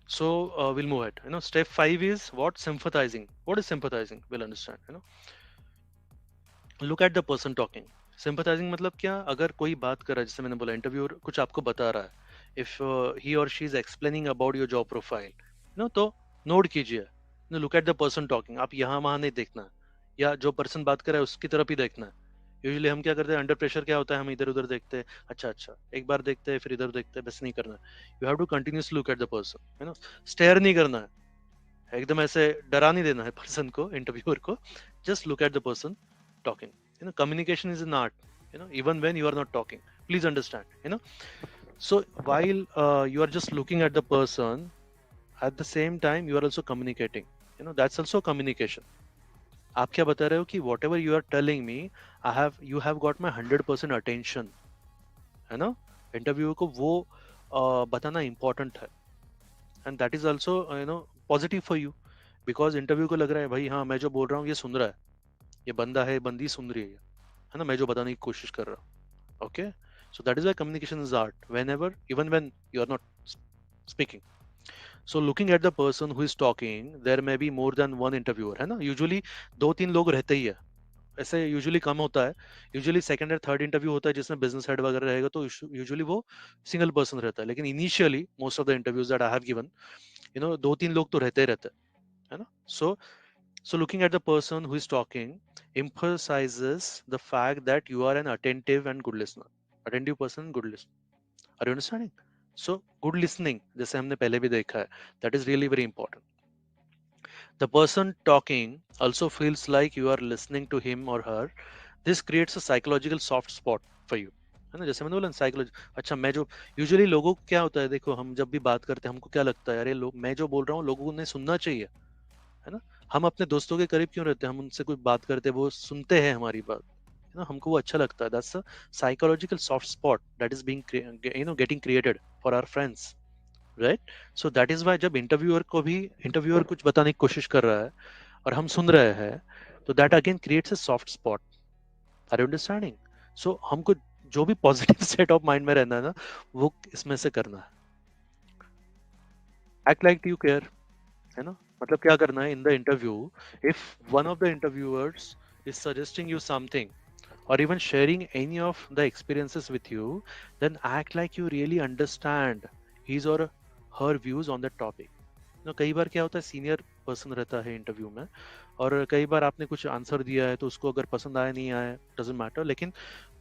So we'll move ahead. Step 5 is what? Sympathizing. What is sympathizing? We'll understand. Look at the person talking. Sympathizing मतलब क्या? अगर कोई बात कर रहा है, जैसे मैंने बोला, इंटरव्यूअर कुछ आपको बता रहा है, इफ ही और she is explaining about your job profile, तो नोट कीजिए, look at the person talking. आप यहाँ वहां नहीं देखना है, या जो पर्सन बात कर रहा है उसकी तरफ ही देखना है. यूजुअली हम क्या करते हैं, अंडर प्रेशर क्या होता है, हम इधर उधर देखते हैं, अच्छा अच्छा, एक बार देखते हैं फिर इधर देखते हैं, बस नहीं करना है. You have to continuously look at the person, stare नहीं करना है, एकदम ऐसे डरा नहीं देना है पर्सन को, इंटरव्यूअर को. Just look at the person talking. Communication is an art, even when you are not talking. Please understand. So while you are just looking at the person, at the same time you are also communicating. That's also communication. आप क्या बता रहे हो कि whatever you are telling me, you have got my 100% attention. है ना? Interview को वो बताना important है. And that is also positive for you, because interview को लग रहा है भाई, हाँ मैं जो बोल रहा हूँ ये सुन रहा है, ये बंदा है, बंदी सुन रही है ना, मैं जो बताने की कोशिश कर रहा हूँ. Okay, so that is why communication is art, whenever, even when you are not speaking. So looking at the person who is talking, there may be more than one interviewer, है ना. Usually दो तीन लोग रहते ही है, ऐसे usually कम होता है. यूजुअली सेकंड और थर्ड इंटरव्यू होता है जिसमें बिजनेस हेड वगैरह रहेगा, तो यूजुअली वो सिंगल पर्सन रहता है. लेकिन initially most of the interviews that I have given, दो तीन लोग तो रहते ही रहते हैं, है ना. So looking at the person who is talking emphasizes the fact that you are an attentive and good listener. Attentive person, good listener. Are you understanding? So good listening, जैसे हमने पहले भी देखा है, that is really very important. The person talking also feels like you are listening to him or her. This creates a psychological soft spot for you. है ना, जैसे मैंने बोला साइकोलॉजी. अच्छा, मैं जो यूजुअली लोगों को क्या होता है, देखो हम जब भी बात करते हैं हमको क्या लगता है, अरे लोग, मैं जो बोल रहा हूँ लोगों ने सुनना चाहिए, है ना. हम अपने दोस्तों के करीब क्यों रहते हैं, हम उनसे कोई बात करते हैं वो सुनते हैं हमारी बात, है ना, हमको वो अच्छा लगता है. That's a psychological soft spot that is being getting created for our friends, right. So that is why जब इंटरव्यूअर कुछ बताने की कोशिश कर रहा है और हम सुन रहे हैं, तो that again creates a soft spot. Are you understanding? So हमको जो भी पॉजिटिव सेट ऑफ माइंड में रहना है ना, वो इसमें से करना है. एक्ट लाइक यू केयर, है ना. मतलब क्या करना है इन the interview, if one of the interviewers is suggesting you something or even sharing any of the experiences with you, then act like you really understand his or her views on that topic. कई बार क्या होता है, senior person रहता है interview में, और कई बार आपने कुछ आंसर दिया है तो उसको अगर पसंद आया नहीं आया, डजेंट मैटर, लेकिन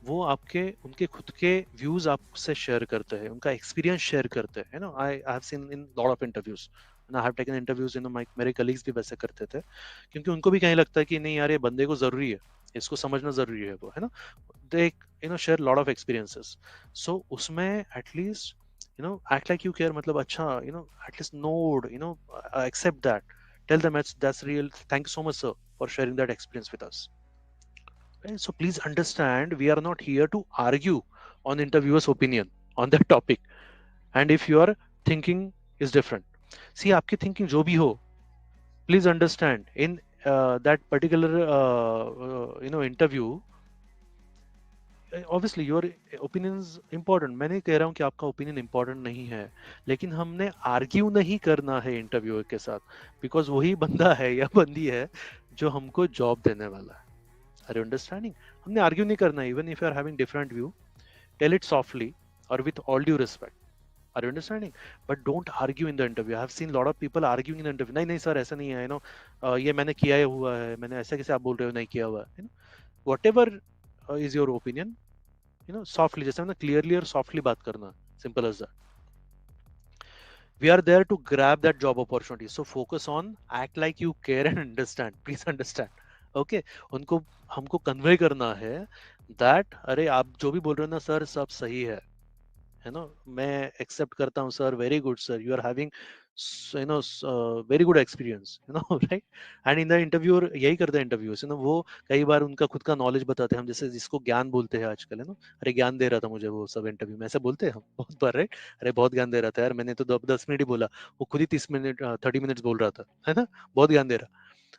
वो आपके उनके खुद के व्यूज आपसे शेयर करते हैं, उनका एक्सपीरियंस शेयर करते हैं. आई have seen in lot of interviews, I have taken interviews, मेरे कलीग्स भी वैसे करते थे, क्योंकि उनको भी कहीं लगता है कि नहीं यार ये बंदे को जरूरी है, इसको समझना जरूरी है वो, है ना. दे शेयर लॉट ऑफ एक्सपीरियंसेस. सो उसमें at least act like you care, मतलब अच्छा, at least nod, accept that, tell them that's real, thank you so much sir for sharing that experience with us. Right? So please understand, we are not here to argue on interviewer's opinion on that topic. And if your thinking is different, see, आपकी thinking जो भी हो, please understand, in that particular interview, obviously your opinions important. मैं नहीं कह रहा हूँ कि आपका ओपिनियन इंपॉर्टेंट नहीं है, लेकिन हमने आर्ग्यू नहीं करना है इंटरव्यूअर के साथ, बिकॉज वही बंदा है या बंदी है जो हमको जॉब देने वाला है. Are you understanding? हमने आर्ग्यू नहीं करना. Even if you are having different view, tell it softly और with all due respect. Are you understanding? But don't argue in the interview. I have seen lot of people arguing in the interview. नहीं नहीं sir, ऐसा नहीं है, ये मैंने किया हुआ है, मैंने ऐसा कैसे आप बोल रहे हो नहीं किया हुआ है. Whatever is your opinion, softly, जैसे ना क्लियरली और सॉफ्टली बात करना, simple as that. We are there to grab that job opportunity, so focus on act like you care and understand. Please understand. Okay, उनको हमको convey करना है that अरे आप जो भी बोल रहे हो ना सर, सब सही है ना, मैं एक्सेप्ट करता हूँ sir, very good sir, you are having very good experience, right. And in the interviewer यही करते हैं इंटरव्यूअर्स, वो कई बार उनका खुद का नॉलेज बताते हैं, हम जैसे जिसको ज्ञान बोलते हैं आजकल, अरे ज्ञान दे रहा था मुझे वो सब इंटरव्यू में, ऐसे बोलते हैं हम बहुत बार, राइट. अरे बहुत ज्ञान दे रहा था यार, मैंने तो 10 मिनट ही बोला, वो खुद ही 30 मिनट 30 मिनट्स बोल रहा था, है ना, बहुत ज्ञान दे रहा,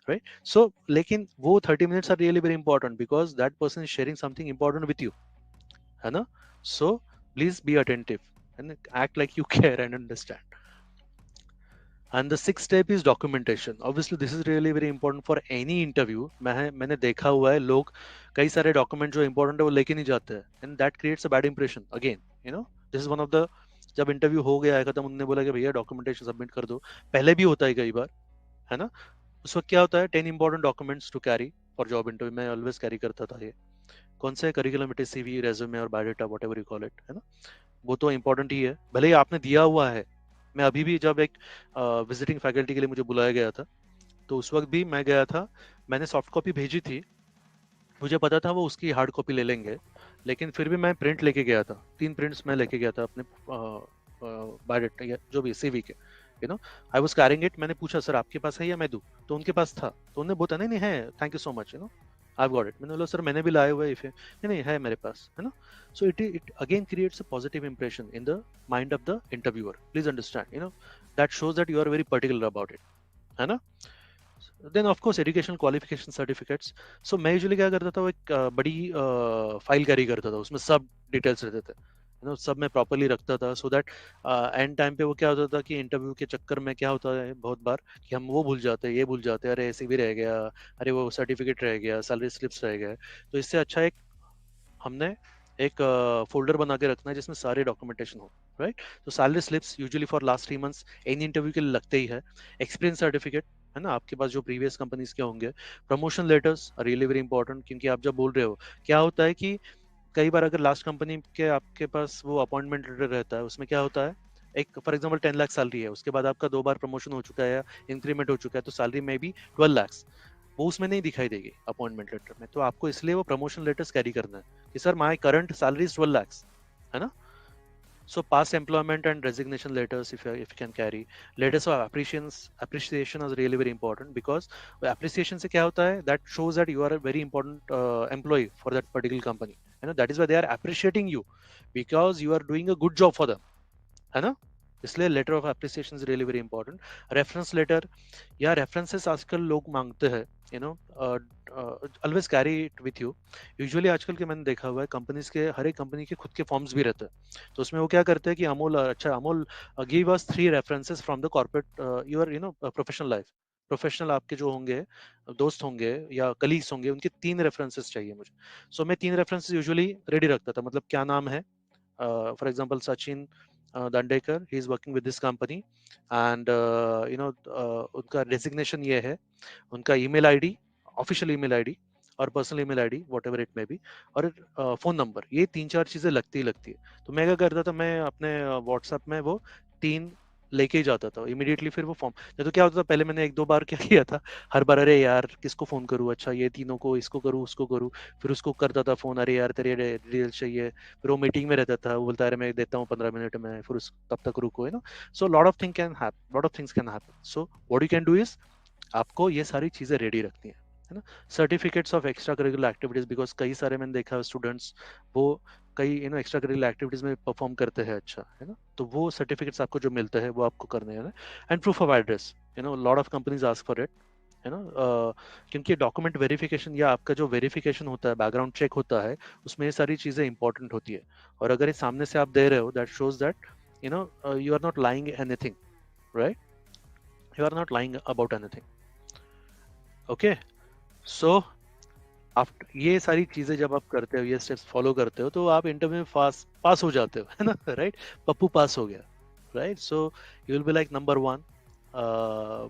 राइट. सो लेकिन वो 30 minutes are really very important, because that person is sharing something important with you, है ना. So please be attentive and act like you care and understand. And the six step is documentation. Obviously this is really very important for any interview. मैंने देखा हुआ है लोग कई सारे document जो इंपॉर्टेंट है वो लेके नहीं जाते हैं, and that creates a bad impression again. You know, this is one of the, जब इंटरव्यू हो गया है खत्म, उन्होंने बोला कि भैया डॉक्यूमेंटेशन सबमिट कर दो, पहले भी होता है कई बार, है ना. उस वक्त क्या होता है, 10 important documents to carry for job interview. मैं ऑलवेज कैरी करता था ये. कौन से curriculum, it is CV, resume और biodata, whatever you call it, है ना. वो तो इंपॉर्टेंट ही है, भले ही आपने दिया हुआ है. मैं अभी भी जब एक विजिटिंग फैकल्टी के लिए मुझे बुलाया गया था, तो उस वक्त भी मैं गया था. मैंने सॉफ्ट कॉपी भेजी थी, मुझे पता था वो उसकी हार्ड कॉपी ले लेंगे, लेकिन फिर भी मैं प्रिंट लेके गया था. 3 प्रिंट्स मैं लेके गया था अपने बायोडाटा या जो भी सीवी के. You know, I was carrying it. मैंने पूछा सर आपके पास है या मैं दूं, तो उनके पास था. तो उन्होंने बोला नहीं नहीं है, thank you so much, you know, I got it. मैंने बोला सर मैंने भी लाए हुए इफ नहीं नहीं है मेरे पास, है ना. So it again creates a positive impression in the mind of the interviewer. Please understand, you know, that shows that you are very particular about it, है ना. Then of course education qualification certificates. So मैं usually क्या करता था, वो एक बड़ी file carry करता था, उसमें सब डिटेल्स रहते थे, यू नो, सब मैं प्रॉपरली रखता था. सो दैट एंड टाइम पे वो क्या होता था कि इंटरव्यू के चक्कर में क्या होता है बहुत बार कि हम वो भूल जाते हैं, ये भूल जाते हैं, अरे सीवी रह गया, अरे वो सर्टिफिकेट रह गया, सैलरी स्लिप्स रह गए. तो इससे अच्छा एक हमने एक फोल्डर बना के रखना है जिसमें सारे डॉक्यूमेंटेशन हो, राइट. तो salary slips usually for last 3 months any interview के लिए लगते ही है. एक्सपीरियंस सर्टिफिकेट, है ना, आपके पास जो प्रीवियस कंपनीज के होंगे. Promotion letters are really very important, क्योंकि आप जब बोल रहे हो, क्या होता है कि कई बार अगर लास्ट कंपनी के आपके पास वो अपॉइंटमेंट लेटर रहता है, उसमें क्या होता है, एक फॉर एग्जांपल 10 लाख सैलरी है, उसके बाद आपका 2 बार प्रमोशन हो चुका है या इंक्रीमेंट हो चुका है, तो सैलरी में भी 12 लाख, वो उसमें नहीं दिखाई देगी अपॉइंटमेंट लेटर में. तो आपको इसलिए वो प्रमोशन लेटर्स कैरी करना है कि sir my current salary is 12 lakh, है ना. So past employment and resignation letters, if you can carry. Letters of appreciation is really very important, because appreciation से क्या होता है, that shows that you are a very important employee for that particular company, you know, that is why they are appreciating you, because you are doing a good job for them, है ना. इसलिए letter of appreciation is really very important. Reference letter या references आजकल लोग मांगते हैं, you know, always carry it with you. Usually आजकल के मैंने देखा हुआ है कंपनीज के, हर एक कंपनी के खुद के फॉर्म्स भी रहते हैं. तो उसमें वो क्या करते हैं कि अमोल, अच्छा Amol, give us 3 references from the corporate your, you know, professional life. Professional आपके जो होंगे, दोस्त होंगे या कलीग्स होंगे, उनके 3 रेफरेंसेस चाहिए मुझे. सो मैं 3 रेफरेंसेस यूजुअली रेडी रखता था. मतलब क्या नाम है, for example Sachin Dandekar, he is working with this company, and you know, उनका designation ये है, उनका email ID, official email ID और personal email ID whatever it may be, और फोन नंबर, ये 3-4 चीजें लगती ही लगती है. तो मैं क्या करता था, मैं अपने व्हाट्सएप में वो 3 लेके ही जाता था इमीडिएटली. फिर वो फॉर्म, नहीं तो क्या होता था, पहले मैंने 1-2 बार क्या किया था, हर बार अरे यार किसको फोन करूँ, अच्छा ये तीनों को, इसको करूँ उसको करूँ, फिर उसको करता था फोन, अरे यार तेरे डिटेल्स चाहिए, फिर वो मीटिंग में रहता था, वो बोलता है अरे मैं देता हूँ 15 मिनट में, फिर उस तब तक रुको, you know. So lot of things can happen. So what you can do is, आपको ये सारी चीजें रेडी रखनी है ना. Certificates of extra curricular activities, because कई सारे मैंने देखा है स्टूडेंट्स, वो कई, you know, extra curricular activities में परफॉर्म करते हैं अच्छा, है ना. तो वो सर्टिफिकेट्स आपको जो मिलते हैं वो आपको करने हैं. And proof of address, you know, lot of companies ask for it, है ना. क्योंकि डॉक्यूमेंट वेरिफिकेशन या आपका जो वेरिफिकेशन होता है, बैकग्राउंड चेक होता है, उसमें ये सारी चीजें इंपॉर्टेंट होती है. और अगर ये सामने से आप दे रहे हो, that shows that, you know, you are not lying anything, right, you are not lying about anything. Okay. So after ये सारी चीजें जब आप करते हो, ये स्टेप्स फॉलो करते हो, तो आप इंटरव्यू में पास हो जाते हो, है ना. राइट, पप्पू पास हो गया, right. So you will be like number 1,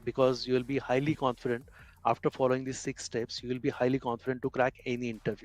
because you will be highly confident after following these 6 steps. You will be highly confident to crack any interview.